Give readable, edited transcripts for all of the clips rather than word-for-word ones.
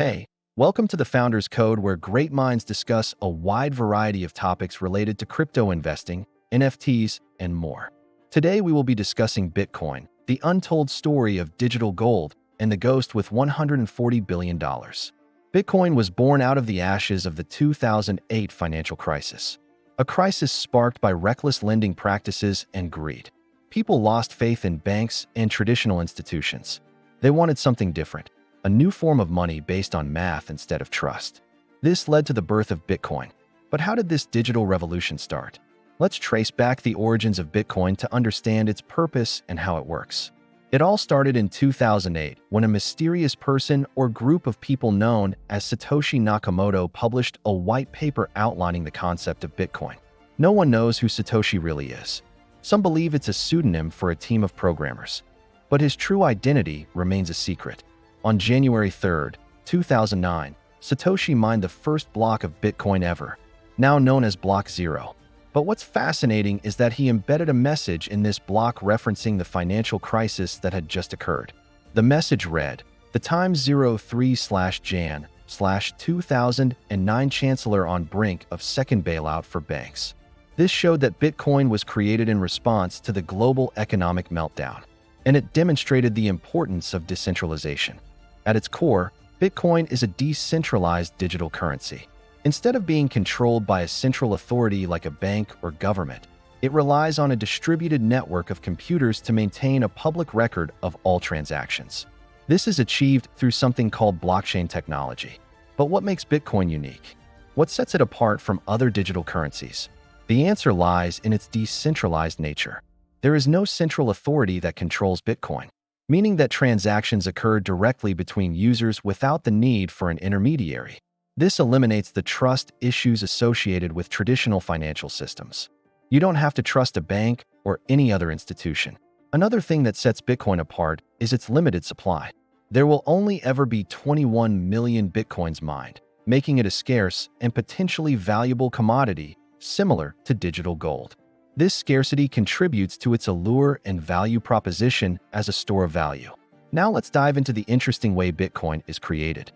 Hey, welcome to the Founders Code, where great minds discuss a wide variety of topics related to crypto investing, NFTs, and more. Today, we will be discussing Bitcoin, the untold story of digital gold, and the ghost with $140 billion. Bitcoin was born out of the ashes of the 2008 financial crisis, a crisis sparked by reckless lending practices and greed. People lost faith in banks and traditional institutions. They wanted something different, a new form of money based on math instead of trust. This led to the birth of Bitcoin. But how did this digital revolution start? Let's trace back the origins of Bitcoin to understand its purpose and how it works. It all started in 2008 when a mysterious person or group of people known as Satoshi Nakamoto published a white paper outlining the concept of Bitcoin. No one knows who Satoshi really is. Some believe it's a pseudonym for a team of programmers, but his true identity remains a secret. On January 3, 2009, Satoshi mined the first block of Bitcoin ever, now known as Block 0. But what's fascinating is that he embedded a message in this block referencing the financial crisis that had just occurred. The message read, "The time 03/Jan/2009 Chancellor on brink of second bailout for banks." This showed that Bitcoin was created in response to the global economic meltdown, and it demonstrated the importance of decentralization. At its core, Bitcoin is a decentralized digital currency. Instead of being controlled by a central authority like a bank or government, it relies on a distributed network of computers to maintain a public record of all transactions. This is achieved through something called blockchain technology. But what makes Bitcoin unique? What sets it apart from other digital currencies? The answer lies in its decentralized nature. There is no central authority that controls Bitcoin, meaning that transactions occur directly between users without the need for an intermediary. This eliminates the trust issues associated with traditional financial systems. You don't have to trust a bank or any other institution. Another thing that sets Bitcoin apart is its limited supply. There will only ever be 21 million Bitcoins mined, making it a scarce and potentially valuable commodity similar to digital gold. This scarcity contributes to its allure and value proposition as a store of value. Now let's dive into the interesting way Bitcoin is created.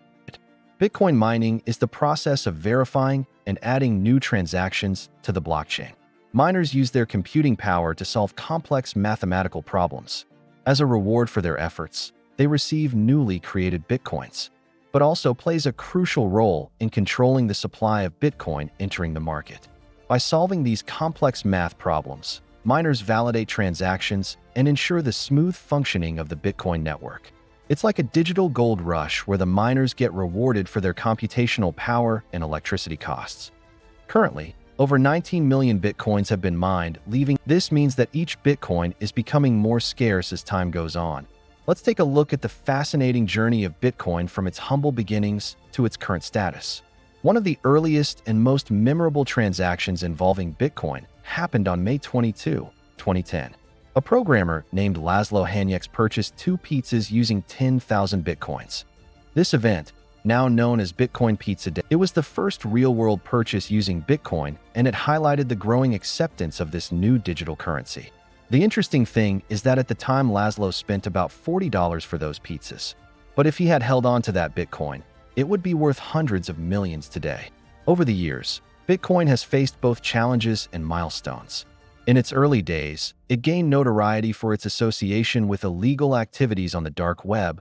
Bitcoin mining is the process of verifying and adding new transactions to the blockchain. Miners use their computing power to solve complex mathematical problems. As a reward for their efforts, they receive newly created Bitcoins, but also plays a crucial role in controlling the supply of Bitcoin entering the market. By solving these complex math problems, miners validate transactions and ensure the smooth functioning of the Bitcoin network. It's like a digital gold rush where the miners get rewarded for their computational power and electricity costs. Currently, over 19 million Bitcoins have been mined, This means that each Bitcoin is becoming more scarce as time goes on. Let's take a look at the fascinating journey of Bitcoin from its humble beginnings to its current status. One of the earliest and most memorable transactions involving Bitcoin happened on May 22, 2010. A programmer named Laszlo Hanyecz purchased 2 pizzas using 10,000 Bitcoins. This event, now known as Bitcoin Pizza Day, it was the first real-world purchase using Bitcoin, and it highlighted the growing acceptance of this new digital currency. The interesting thing is that at the time Laszlo spent about $40 for those pizzas. But if he had held on to that Bitcoin, it would be worth hundreds of millions today. Over the years, Bitcoin has faced both challenges and milestones. In its early days, it gained notoriety for its association with illegal activities on the dark web.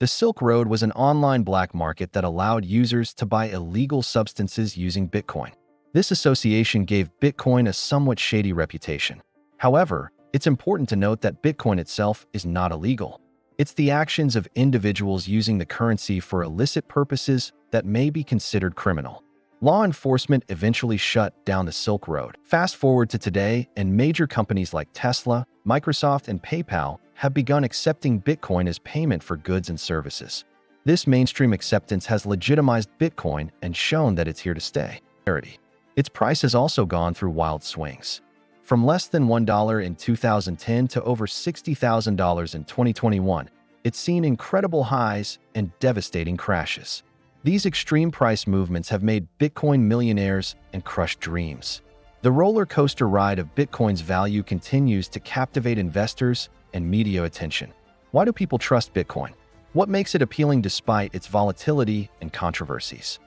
The Silk Road was an online black market that allowed users to buy illegal substances using Bitcoin. This association gave Bitcoin a somewhat shady reputation. However, it's important to note that Bitcoin itself is not illegal. It's the actions of individuals using the currency for illicit purposes that may be considered criminal. Law enforcement eventually shut down the Silk Road. Fast forward to today, and major companies like Tesla, Microsoft, and PayPal have begun accepting Bitcoin as payment for goods and services. This mainstream acceptance has legitimized Bitcoin and shown that it's here to stay. Its price has also gone through wild swings. From less than $1 in 2010 to over $60,000 in 2021, it's seen incredible highs and devastating crashes. These extreme price movements have made Bitcoin millionaires and crushed dreams. The roller coaster ride of Bitcoin's value continues to captivate investors and media attention. Why do people trust Bitcoin? What makes it appealing despite its volatility and controversies?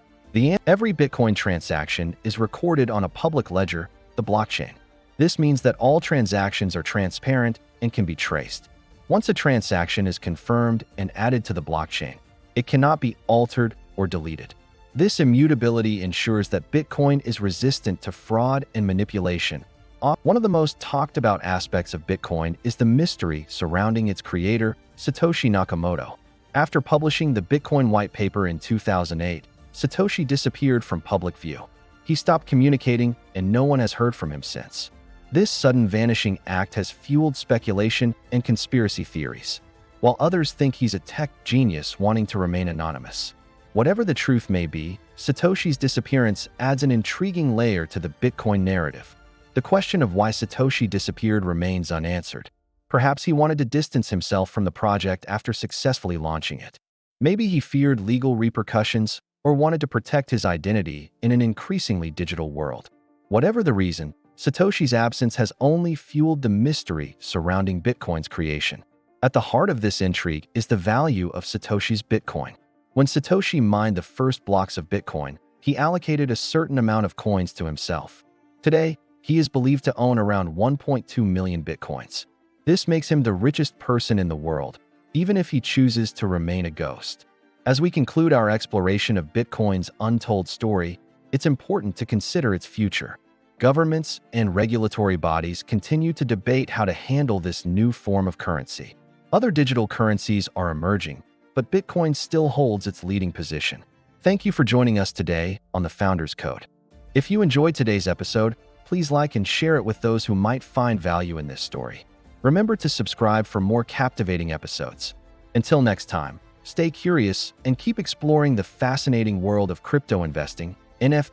Every Bitcoin transaction is recorded on a public ledger, the blockchain. This means that all transactions are transparent and can be traced. Once a transaction is confirmed and added to the blockchain, it cannot be altered or deleted. This immutability ensures that Bitcoin is resistant to fraud and manipulation. One of the most talked about aspects of Bitcoin is the mystery surrounding its creator, Satoshi Nakamoto. After publishing the Bitcoin white paper in 2008, Satoshi disappeared from public view. He stopped communicating, and no one has heard from him since. This sudden vanishing act has fueled speculation and conspiracy theories, while others think he's a tech genius wanting to remain anonymous. Whatever the truth may be, Satoshi's disappearance adds an intriguing layer to the Bitcoin narrative. The question of why Satoshi disappeared remains unanswered. Perhaps he wanted to distance himself from the project after successfully launching it. Maybe he feared legal repercussions or wanted to protect his identity in an increasingly digital world. Whatever the reason, Satoshi's absence has only fueled the mystery surrounding Bitcoin's creation. At the heart of this intrigue is the value of Satoshi's Bitcoin. When Satoshi mined the first blocks of Bitcoin, he allocated a certain amount of coins to himself. Today, he is believed to own around 1.2 million Bitcoins. This makes him the richest person in the world, even if he chooses to remain a ghost. As we conclude our exploration of Bitcoin's untold story, it's important to consider its future. Governments and regulatory bodies continue to debate how to handle this new form of currency. Other digital currencies are emerging, but Bitcoin still holds its leading position. Thank you for joining us today on the Founder's Code. If you enjoyed today's episode, please like and share it with those who might find value in this story. Remember to subscribe for more captivating episodes. Until next time, stay curious and keep exploring the fascinating world of crypto investing, NFTs,